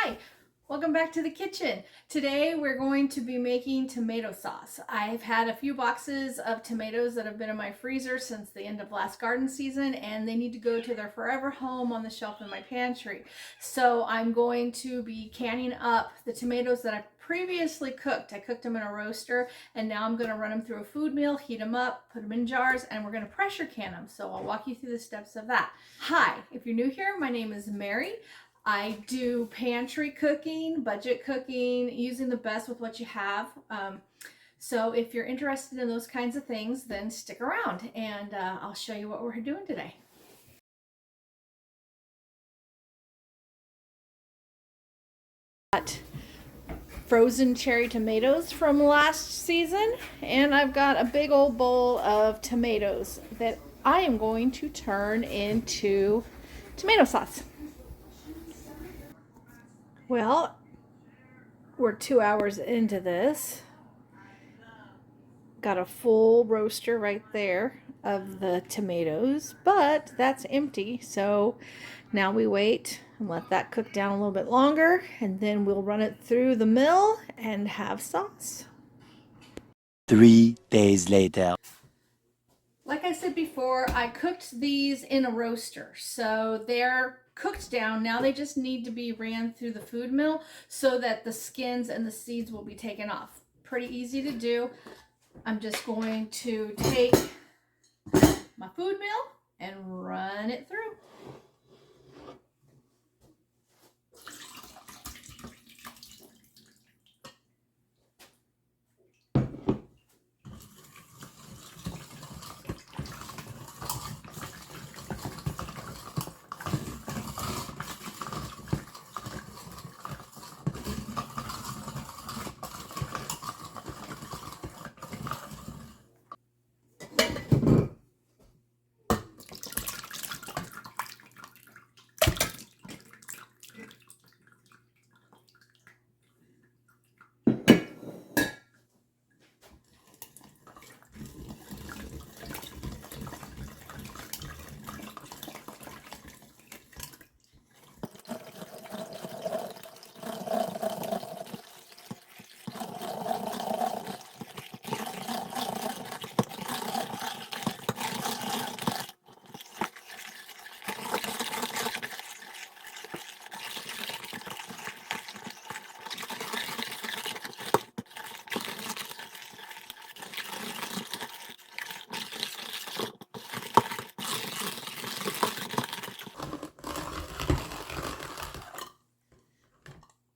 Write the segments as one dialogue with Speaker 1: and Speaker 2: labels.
Speaker 1: Hi, welcome back to the kitchen. Today we're going to be making tomato sauce. I've had a few boxes of tomatoes that have been in my freezer since the end of last garden season, and they need to go to their forever home on the shelf in my pantry. So I'm going to be canning up the tomatoes that I previously cooked. I cooked them in a roaster, and now I'm going to run them through a food mill, heat them up, put them in jars, and we're going to pressure can them. So I'll walk you through the steps of that. Hi, if you're new here, my name is Mary. I do pantry cooking, budget cooking, using the best with what you have. So if you're interested in those kinds of things, then stick around and I'll show you what we're doing today. Got frozen cherry tomatoes from last season, and I've got a big old bowl of tomatoes that I am going to turn into tomato sauce. Well, we're 2 hours into this. Got a full roaster right there of the tomatoes, but that's empty. So now we wait and let that cook down a little bit longer, and then we'll run it through the mill and have sauce.
Speaker 2: 3 days later.
Speaker 1: Like I said before, I cooked these in a roaster, so they're cooked down. Now they just need to be ran through the food mill so that the skins and the seeds will be taken off. Pretty easy to do. I'm just going to take my food mill and run it through.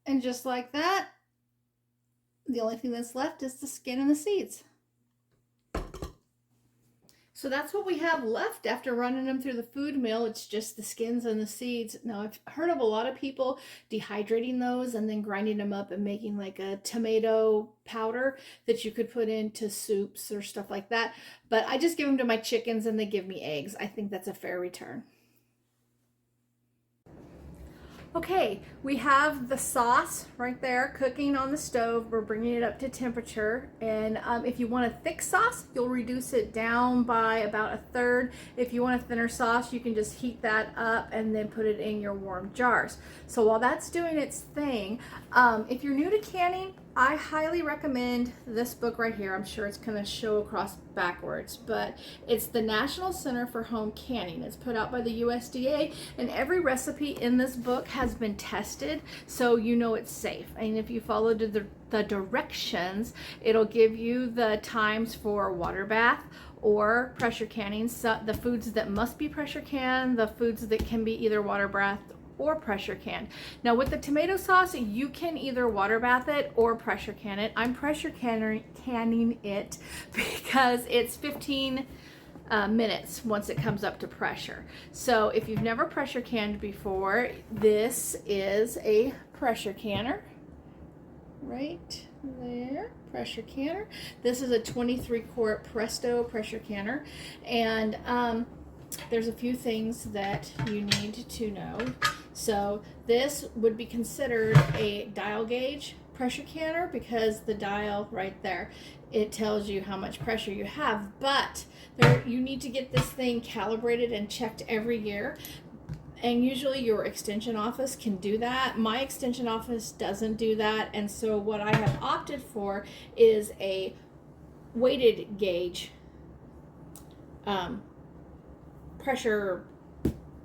Speaker 1: And just like that, the only thing that's left is the skin and the seeds. So that's what we have left after running them through the food mill. It's just the skins and the seeds. Now, I've heard of a lot of people dehydrating those and then grinding them up and making like a tomato powder that you could put into soups or stuff like that. But I just give them to my chickens and they give me eggs. I think that's a fair return. Okay, we have the sauce right there cooking on the stove. We're bringing it up to temperature, and if you want a thick sauce, you'll reduce it down by about 1/3. If you want a thinner sauce, you can just heat that up and then put it in your warm jars. So while that's doing its thing, if you're new to canning, I highly recommend this book right here. I'm sure it's going to show across backwards, but it's the National Center for Home Canning. It's put out by the USDA, and every recipe in this book has been tested, so you know it's safe. And if you follow the directions, it'll give you the times for water bath or pressure canning, so the foods that must be pressure canned, the foods that can be either water bath or pressure canned. Now with the tomato sauce, you can either water bath it or pressure can it. I'm pressure canning it because it's 15 minutes once it comes up to pressure. So if you've never pressure canned before, this is a pressure canner right there. Pressure canner. This is a 23-quart Presto pressure canner, and there's a few things that you need to know. So this would be considered a dial gauge pressure canner because the dial right there, it tells you how much pressure you have, but you need to get this thing calibrated and checked every year. And usually your extension office can do that. My extension office doesn't do that, and so what I have opted for is a weighted gauge pressure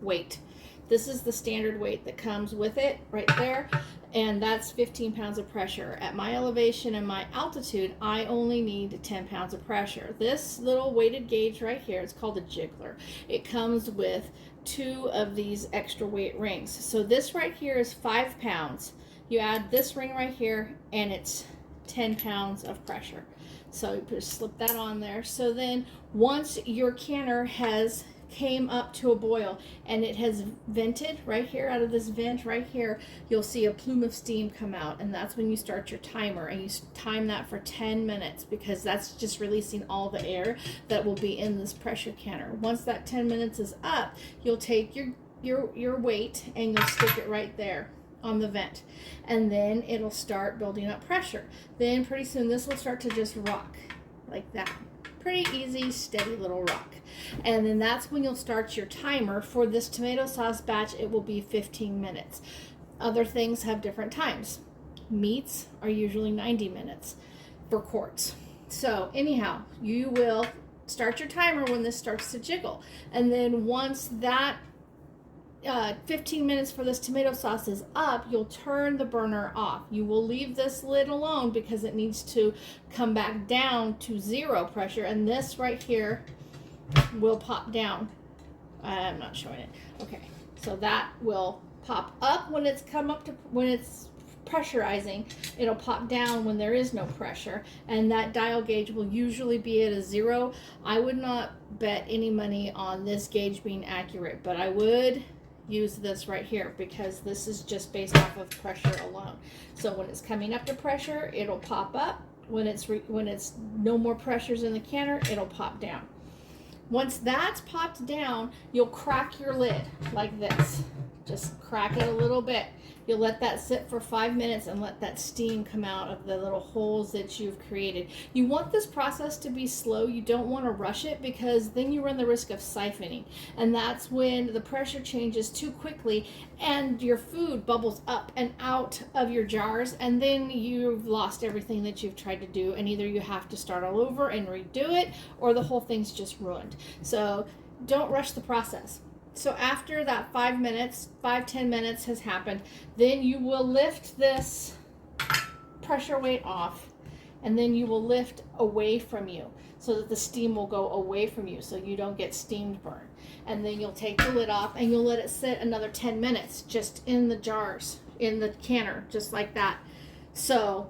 Speaker 1: weight. This is the standard weight that comes with it right there, and that's 15 pounds of pressure. At my elevation and my altitude, I only need 10 pounds of pressure. This little weighted gauge right here, it's called a jiggler. It comes with 2 of these extra weight rings. So this right here is 5 pounds. You add this ring right here, and it's 10 pounds of pressure. So you just slip that on there. So then once your canner has came up to a boil and it has vented right here, out of this vent right here, you'll see a plume of steam come out, and that's when you start your timer, and you time that for 10 minutes because that's just releasing all the air that will be in this pressure canner. Once that 10 minutes is up, you'll take your weight and you'll stick it right there on the vent, and then it'll start building up pressure. Then pretty soon this will start to just rock like that. Pretty easy, steady little rock. And then that's when you'll start your timer. For this tomato sauce batch, it will be 15 minutes. Other things have different times. Meats are usually 90 minutes for quarts. So anyhow, you will start your timer when this starts to jiggle. And then once that 15 minutes for this tomato sauce is up, you'll turn the burner off. You will leave this lid alone because it needs to come back down to 0 pressure, and this right here will pop down. I'm not showing it. Okay, so that will pop up when it's come up to, when it's pressurizing. It'll pop down when there is no pressure, and that dial gauge will usually be at a 0. I would not bet any money on this gauge being accurate, but I would use this right here because this is just based off of pressure alone. So when it's coming up to pressure, it'll pop up. When it's no more pressures in the canner, it'll pop down. Once that's popped down, you'll crack your lid like this. Just crack it a little bit. You'll let that sit for 5 minutes and let that steam come out of the little holes that you've created. You want this process to be slow. You don't want to rush it because then you run the risk of siphoning. And that's when the pressure changes too quickly and your food bubbles up and out of your jars, and then you've lost everything that you've tried to do, and either you have to start all over and redo it, or the whole thing's just ruined. So don't rush the process. So after that 5 minutes, 5-10 minutes has happened, then you will lift this pressure weight off, and then you will lift away from you so that the steam will go away from you so you don't get steamed burn. And then you'll take the lid off and you'll let it sit another 10 minutes just in the jars, in the canner, just like that. So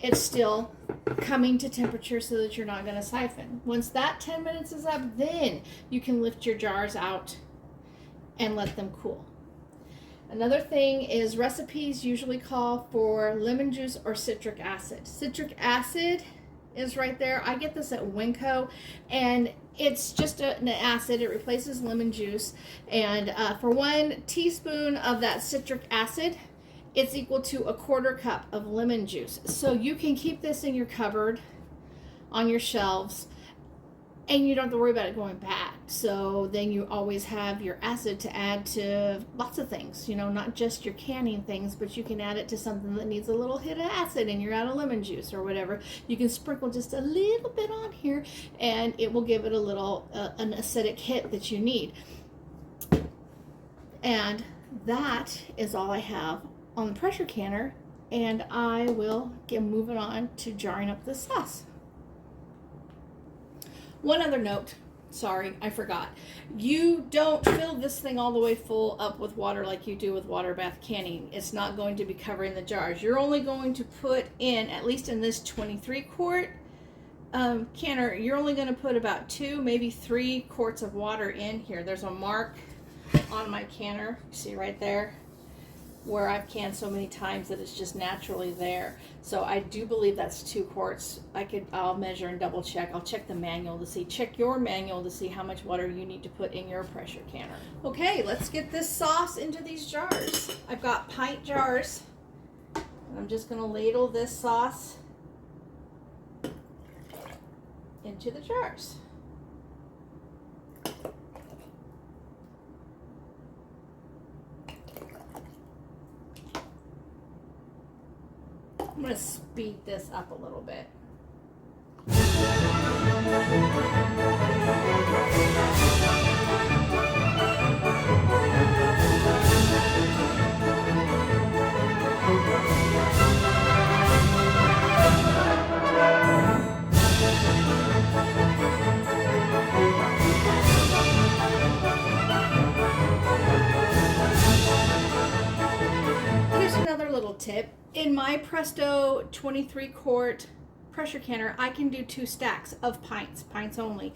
Speaker 1: it's still coming to temperature so that you're not going to siphon. Once that 10 minutes is up, then you can lift your jars out and let them cool. Another thing is recipes usually call for lemon juice or citric acid. Citric acid is right there. I get this at Winco, and it's just an acid. It replaces lemon juice, and for 1 teaspoon of that citric acid, it's equal to 1/4 cup of lemon juice. So you can keep this in your cupboard on your shelves, and you don't have to worry about it going bad. So then you always have your acid to add to lots of things, you know, not just your canning things, but you can add it to something that needs a little hit of acid and you're out of lemon juice or whatever. You can sprinkle just a little bit on here and it will give it a little, an acidic hit that you need. And that is all I have on the pressure canner, and I will get moving on to jarring up the sauce. One other note, sorry, I forgot. You don't fill this thing all the way full up with water like you do with water bath canning. It's not going to be covering the jars. You're only going to put in, at least in this 23 quart canner, you're only going to put about 2, maybe 3 quarts of water in here. There's a mark on my canner, see right there, where I've canned so many times that it's just naturally there. So I do believe that's 2 quarts. I'll measure and double check. I'll check the manual to see, check your manual to see how much water you need to put in your pressure canner. Okay, let's get this sauce into these jars. I've got pint jars, and I'm just gonna ladle this sauce into the jars. I'm going to speed this up a little bit. Here's another little tip. In my Presto 23-quart pressure canner, I can do 2 stacks of pints only.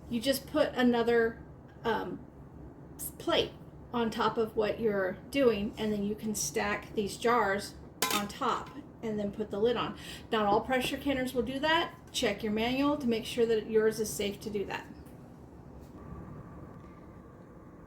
Speaker 1: You just put another plate on top of what you're doing, and then you can stack these jars on top and then put the lid on. Not all pressure canners will do that. Check your manual to make sure that yours is safe to do that.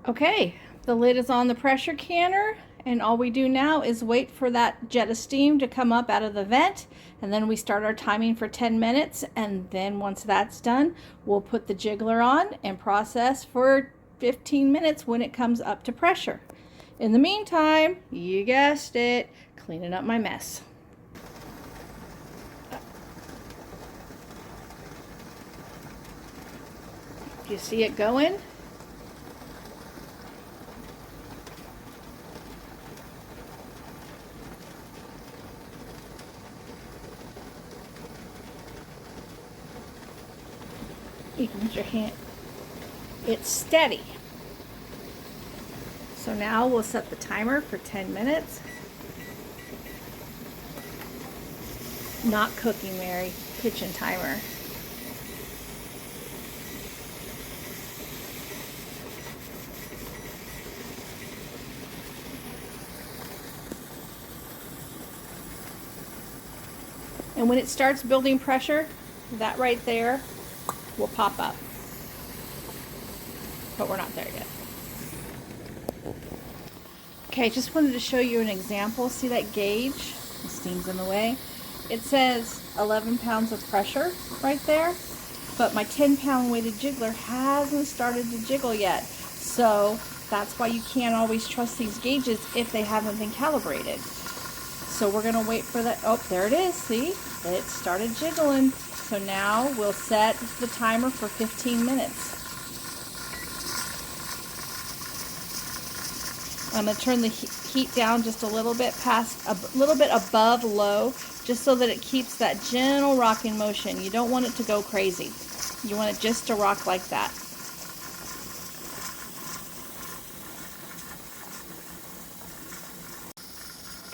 Speaker 1: Okay, the lid is on the pressure canner, and all we do now is wait for that jet of steam to come up out of the vent, and then we start our timing for 10 minutes, and then once that's done, we'll put the jiggler on and process for 15 minutes when it comes up to pressure. In the meantime, you guessed it, cleaning up my mess. You see it going? You can put your hand, it's steady. So now we'll set the timer for 10 minutes. Not cooking, Mary, kitchen timer. And when it starts building pressure, that right there will pop up. But we're not there yet. Okay, just wanted to show you an example. See that gauge? The steam's in the way. It says 11 pounds of pressure right there, but my 10-pound weighted jiggler hasn't started to jiggle yet. So that's why you can't always trust these gauges if they haven't been calibrated. So we're gonna wait for that. Oh, there it is, see? It started jiggling. So now we'll set the timer for 15 minutes. I'm going to turn the heat down just a little bit above low, just so that it keeps that gentle rocking motion. You don't want it to go crazy. You want it just to rock like that.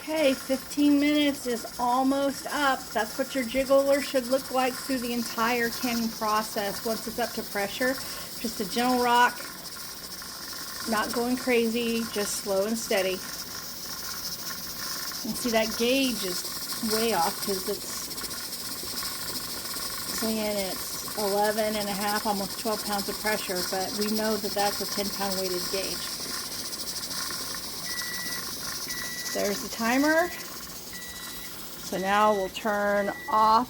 Speaker 1: Okay, 15 minutes is almost up. That's what your jiggler should look like through the entire canning process. Once it's up to pressure, just a gentle rock, not going crazy, just slow and steady. And see that gauge is way off because it's saying it's 11 and a half, almost 12 pounds of pressure, but we know that that's a 10-pound weighted gauge. There's the timer. So now we'll turn off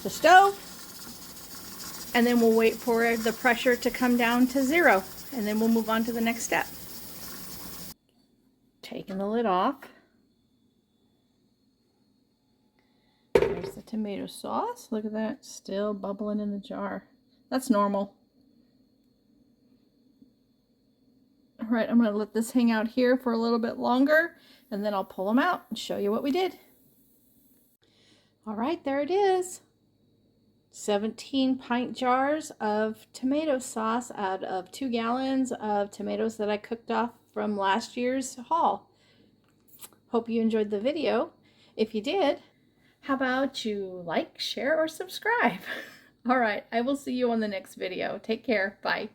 Speaker 1: the stove, and then we'll wait for the pressure to come down to 0, and then we'll move on to the next step. Taking the lid off. There's the tomato sauce. Look at that, still bubbling in the jar. That's normal. All right, I'm going to let this hang out here for a little bit longer, and then I'll pull them out and show you what we did. All right, there it is. 17 pint jars of tomato sauce out of 2 gallons of tomatoes that I cooked off from last year's haul. Hope you enjoyed the video. If you did, how about you like, share, or subscribe? All right, I will see you on the next video. Take care. Bye.